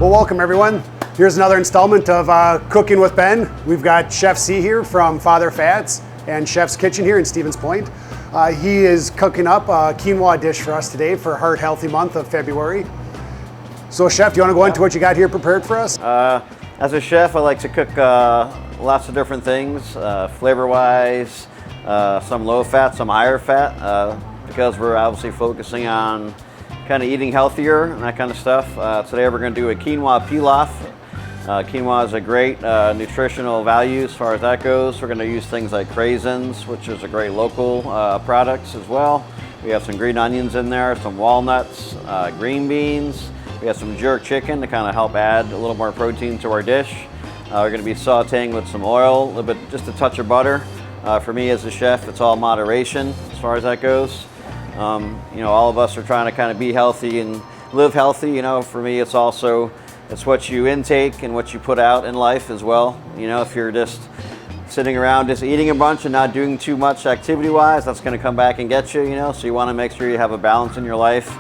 Well, welcome everyone. Here's another installment of Cooking with Ben. We've got Chef C here from Father Fats and Chef's Kitchen here in Stevens Point. He is cooking up a quinoa dish for us today for Heart Healthy month of February. So Chef, do you want to go into what you got here prepared for us? As a chef, I like to cook lots of different things, flavor-wise, some low fat, some higher fat, because we're obviously focusing on kind of eating healthier and that kind of stuff. Today we're going to do a quinoa pilaf. Quinoa is a great nutritional value as far as that goes. We're going to use things like craisins, which is a great local products as well. We have some green onions in there, some walnuts, green beans. We have some jerk chicken to kind of help add a little more protein to our dish. We're going to be sauteing with some oil, a little bit, just a touch of butter. For me as a chef, it's all moderation as far as that goes. You know, all of us are trying to kind of be healthy and live healthy. You know, for me, it's what you intake and what you put out in life as well. You know, if you're just sitting around just eating a bunch and not doing too much activity-wise, that's going to come back and get you, you know. So you want to make sure you have a balance in your life,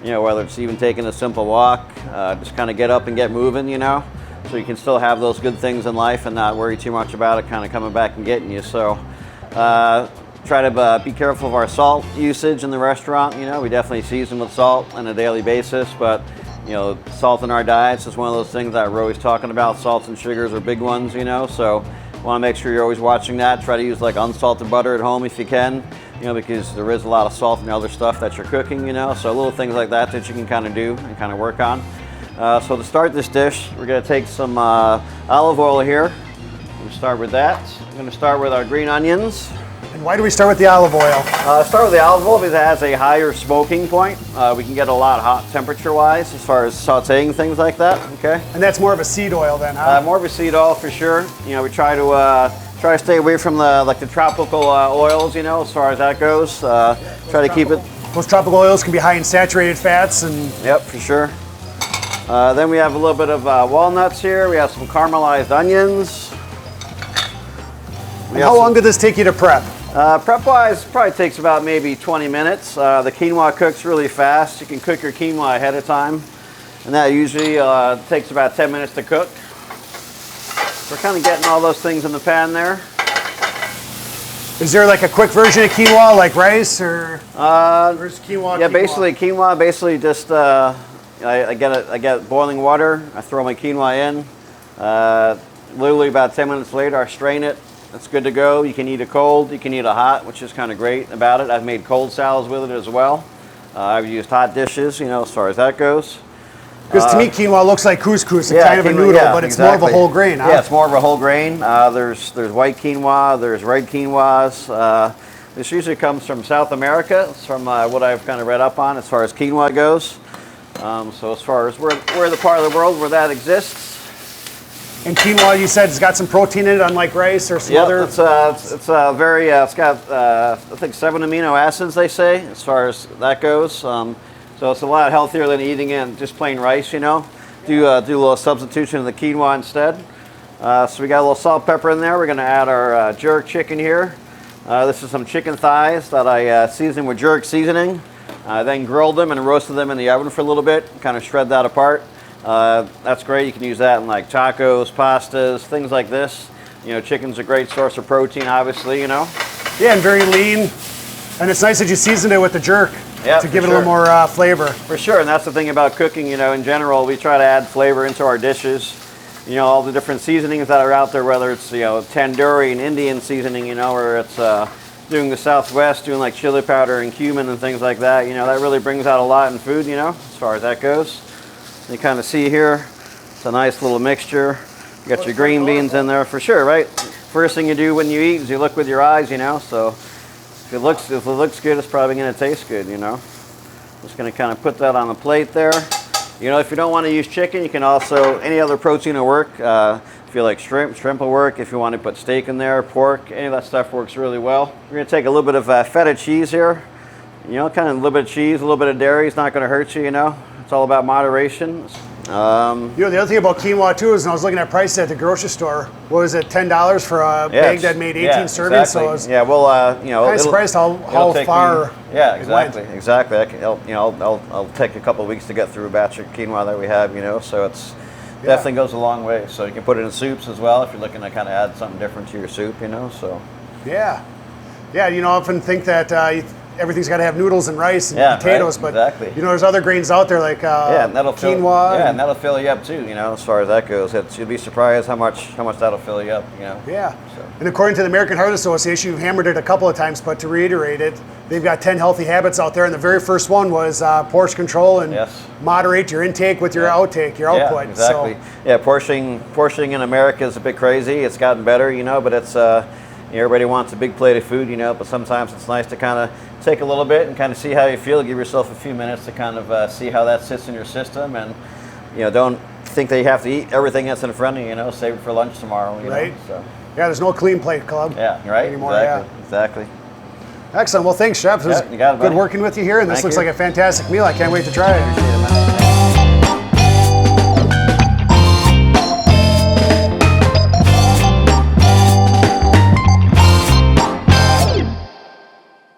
you know, whether it's even taking a simple walk, just kind of get up and get moving, you know, so you can still have those good things in life and not worry too much about it kind of coming back and getting you. So try to be careful of our salt usage in the restaurant. You know, we definitely season with salt on a daily basis, but you know, salt in our diets is one of those things that we're always talking about. Salts and sugars are big ones, you know, so want to make sure you're always watching that. Try to use like unsalted butter at home if you can, you know, because there is a lot of salt in other stuff that you're cooking, you know, so little things like that that you can kind of do and kind of work on. So to start this dish, we're going to take some olive oil here. We'll start with that. I'm going to start with our green onions. And why do we start with the olive oil? Start with the olive oil because it has a higher smoking point. We can get a lot hot temperature-wise as far as sauteing things like that. Okay. And that's more of a seed oil then, huh? More of a seed oil for sure. You know, we try to stay away from the tropical oils. You know, as far as that goes. Try to keep it. Those tropical oils can be high in saturated fats and. Yep, for sure. Then we have a little bit of walnuts here. We have some caramelized onions. How long did this take you to prep? Prep-wise, probably takes about maybe 20 minutes. The quinoa cooks really fast. You can cook your quinoa ahead of time, and that usually takes about 10 minutes to cook. We're kind of getting all those things in the pan there. Is there like a quick version of quinoa, like rice, or where's quinoa? Yeah, basically quinoa. Basically, just I get boiling water. I throw my quinoa in. Literally about 10 minutes later, I strain it. It's good to go. You can eat it cold, you can eat it hot, which is kind of great about it. I've made cold salads with it as well. I've used hot dishes, you know, as far as that goes. Because to me, quinoa looks like couscous, kind of a noodle, but it's more of a whole grain, huh? Yeah, it's more of a whole grain. There's white quinoa, there's red quinoas. This usually comes from South America. It's from what I've kind of read up on as far as quinoa goes. So as far as we're the part of the world where that exists. And quinoa, you said, it's got some protein in it, unlike rice or some other. It's got I think 7 amino acids, they say, as far as that goes. So it's a lot healthier than eating in just plain rice, you know. Do a little substitution of the quinoa instead. So we got a little salt, pepper in there. We're going to add our jerk chicken here. This is some chicken thighs that I seasoned with jerk seasoning. Then grilled them and roasted them in the oven for a little bit. Kind of shred that apart. That's great. You can use that in like tacos, pastas, things like this. You know, chicken's a great source of protein, obviously, you know. Yeah, and very lean. And it's nice that you seasoned it with the jerk to give it a little more flavor. For sure, and that's the thing about cooking, you know, in general, we try to add flavor into our dishes. You know, all the different seasonings that are out there, whether it's, you know, tandoori and Indian seasoning, you know, or it's doing the Southwest, doing like chili powder and cumin and things like that, you know, that really brings out a lot in food, you know, as far as that goes. You kind of see here, it's a nice little mixture. You got your green beans in there for sure, right? First thing you do when you eat is you look with your eyes, you know. So if it looks good, it's probably going to taste good, you know. Just going to kind of put that on the plate there. You know, if you don't want to use chicken, you can also any other protein will work. If you like shrimp will work. If you want to put steak in there, pork, any of that stuff works really well. We're going to take a little bit of feta cheese here. You know, kind of a little bit of cheese, a little bit of dairy. It's not going to hurt you, you know. It's all about moderation. You know, the other thing about quinoa too is, when I was looking at prices at the grocery store, what was it, $10 for a bag that made 18 servings? Exactly. So I was you know, kind of surprised how far. Exactly. I'll take a couple of weeks to get through a batch of quinoa that we have. You know, so it's definitely goes a long way. So you can put it in soups as well if you're looking to kind of add something different to your soup, you know. So Yeah. Yeah, you know, I often think that everything's got to have noodles and rice and Yeah, potatoes, right, but exactly. you know, there's other grains out there like yeah, and that'll fill, quinoa. yeah, and that'll fill you up too. You know, as far as that goes, you'll be surprised how much that'll fill you up. You know. Yeah. So. And according to the American Heart Association, you've hammered it a couple of times, but to reiterate it, they've got 10 healthy habits out there, and the very first one was portion control and Yes. moderate your intake with your outtake, your Yeah, output. exactly. So, Yeah, portioning in America is a bit crazy. It's gotten better, you know, but it's everybody wants a big plate of food, you know, but sometimes it's nice to kind of take a little bit and kind of see how you feel. Give yourself a few minutes to kind of see how that sits in your system, and you know, don't think that you have to eat everything that's in front of you. You know, save it for lunch tomorrow. You Right. know, so. yeah, there's no clean plate club Yeah, right. anymore. Exactly. Yeah. Excellent. Well, thanks, Chef. It was Yeah, you got it, good buddy. working with you here, and this Thank looks you. like a fantastic meal. I can't wait to try it. Appreciate it, man.